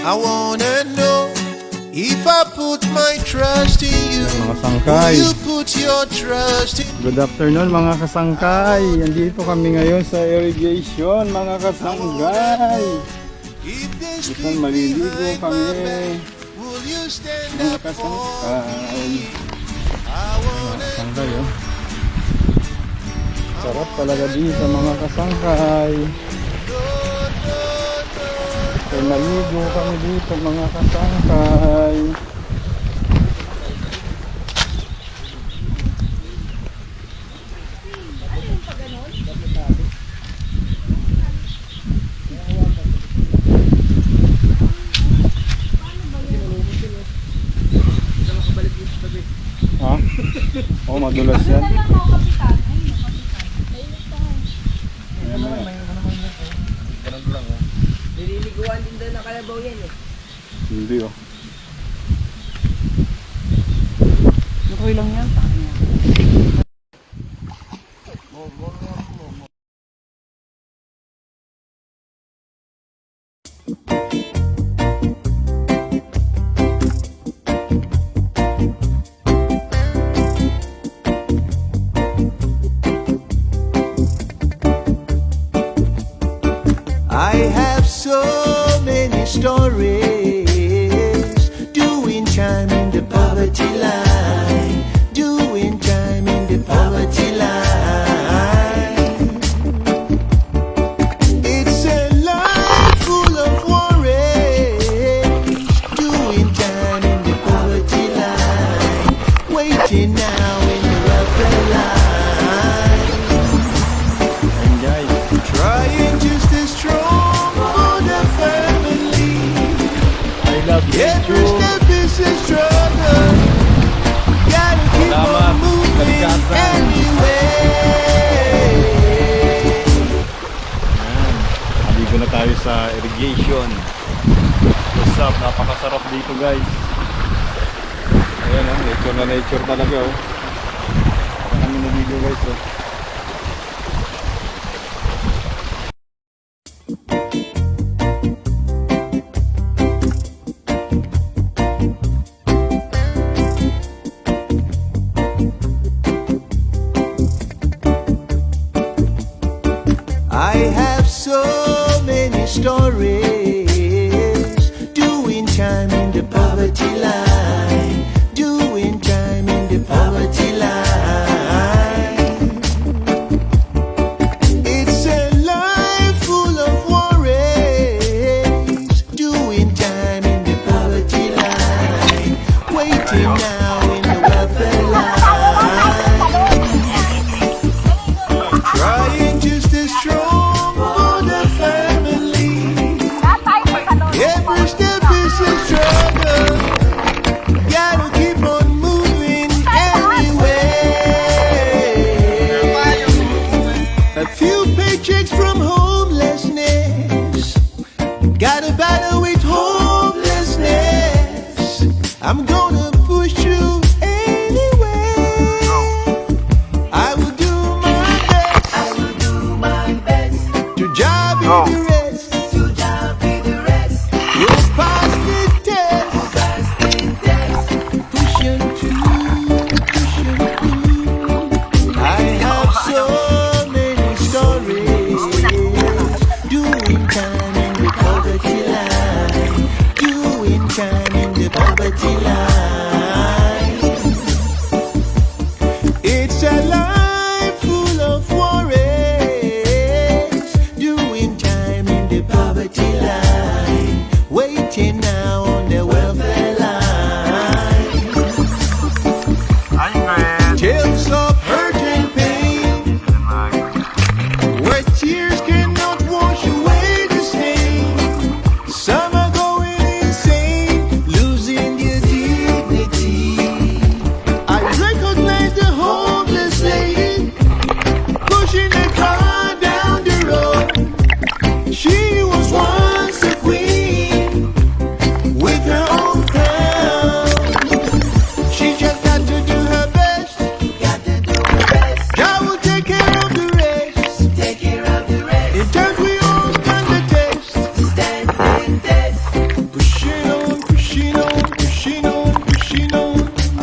I wanna know if I put my trust in you. Mga Will sangkay. you put your trust in Good afternoon mga kasangkay. Andito kami ngayon sa irrigation mga kasangkay. if they Isang speak maliligo behind my kami back? Will you stand mga up for kasangkay. me? I wanna Kasangkay oh. Sarap talaga dito mga kasangkay. Kaya maligo kami dito mga kasangkay. Ha? Oh, madulas yan. Ayan na yan. Nililiguan din doon ng kalabaw yan eh. Hindi oh. Okay lang yan, sa kanya. I have so many stories, doing time in the poverty line, doing time in the poverty line. It's a life full of worries, doing time in the poverty line, waiting now in the welfare line, Ayan guys. trying just as strong for the family. I love Every you. step is a struggle. Gotta keep Salamat. on moving Kaligatan. anyway. Ayan. Naligo na tayo sa irrigation. What's up? Napakasarap dito guys. Ayan oh, nature na nature talaga oh. Parang kami naligo guys oh. I have so many stories, doing time in the poverty line, doing time in the poverty line. It's a life full of worries, doing time in the poverty line, waiting now in the welfare line. Trying just as strong for the family. Every step is a struggle. Gotta keep on moving anyway. A few paychecks from homelessness. Gotta battle with homelessness. I'm gonna push through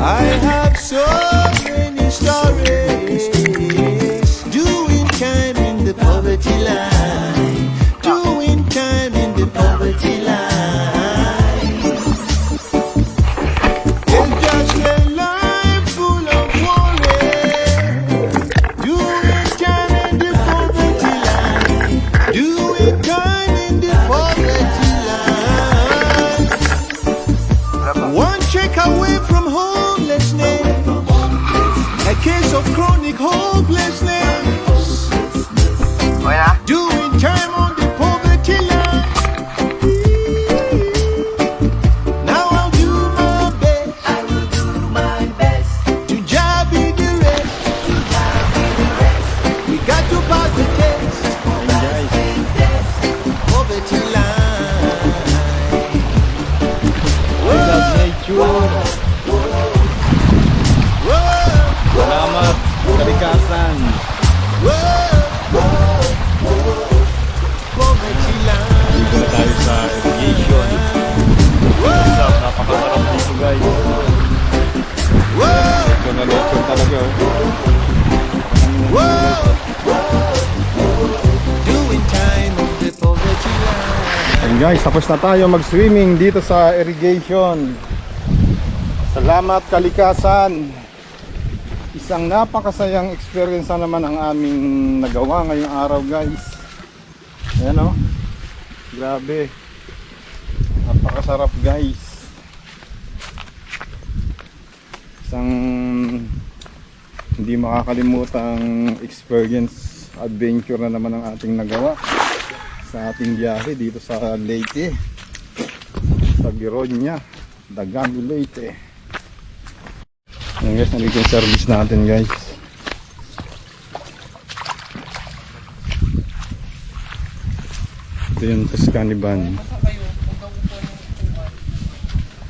I have so many stories, doing time in the poverty line, doing time in the poverty line. It's just a life full of worry, doing time in the poverty line, doing time in the poverty line. One check away from homelessness, a case of chronic hopelessness. Doing time on the poverty line. Now I'll do my best. I will do my best to job be the rest. We got to pass the test. Poverty line. I love nature. Salamat, kalikasan. Poverty line. Dito na tayo sa irrigation. What's up? Napakasarap dito guys. Ito na nature talaga. Doing time on the poverty line. And guys, tapos na tayo mag-swimming dito sa irrigation. Salamat kalikasan. Isang napakasayang experience na naman ang aming nagawa ngayong araw guys. Ayan o. Grabe. Napakasarap guys. Isang hindi makakalimutang experience, adventure na naman ang ating nagawa sa ating biyahe dito sa Leyte, sa Bironya, Dagami, Leyte. Ayan guys, nandito yung service natin guys. Ito yung Tuscany van.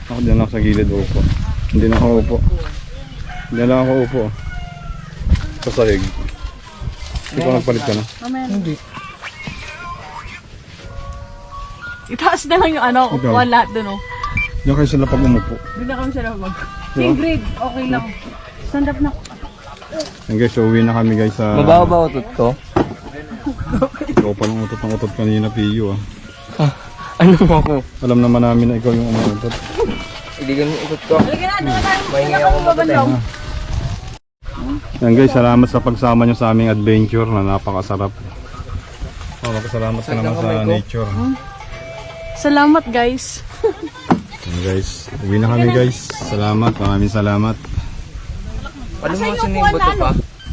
Ako dyan ako sa gilid upo. Hindi na ako upo. Hindi na lang ako upo. Sa sahig. Ikaw nagpalit ka na? Hindi. Itaas na lang yung ano, Ikaw. upuan lahat dun oh. Diyan kayo sila pag umupo. Doon na kami sila mag. Same grade, okay lang. Stand up na. Ayan guys, so uwi na kami guys sa... Mabaho ba utot ko? Ikaw pa lang utot ng utot kanina, Piyo ah. Ano mo ako? Alam naman namin na ikaw yung umutot. Hindi ganun utot ko. Halika na, doon na tayo. Mahingi ako Babandong. Ayan guys, salamat sa pagsama nyo sa aming adventure na napakasarap. Magpasalamat ka naman sa nature. Salamat guys. Ayan guys, uwi na kami guys. Salamat, maraming salamat. Paano mo kasi yung bato pa?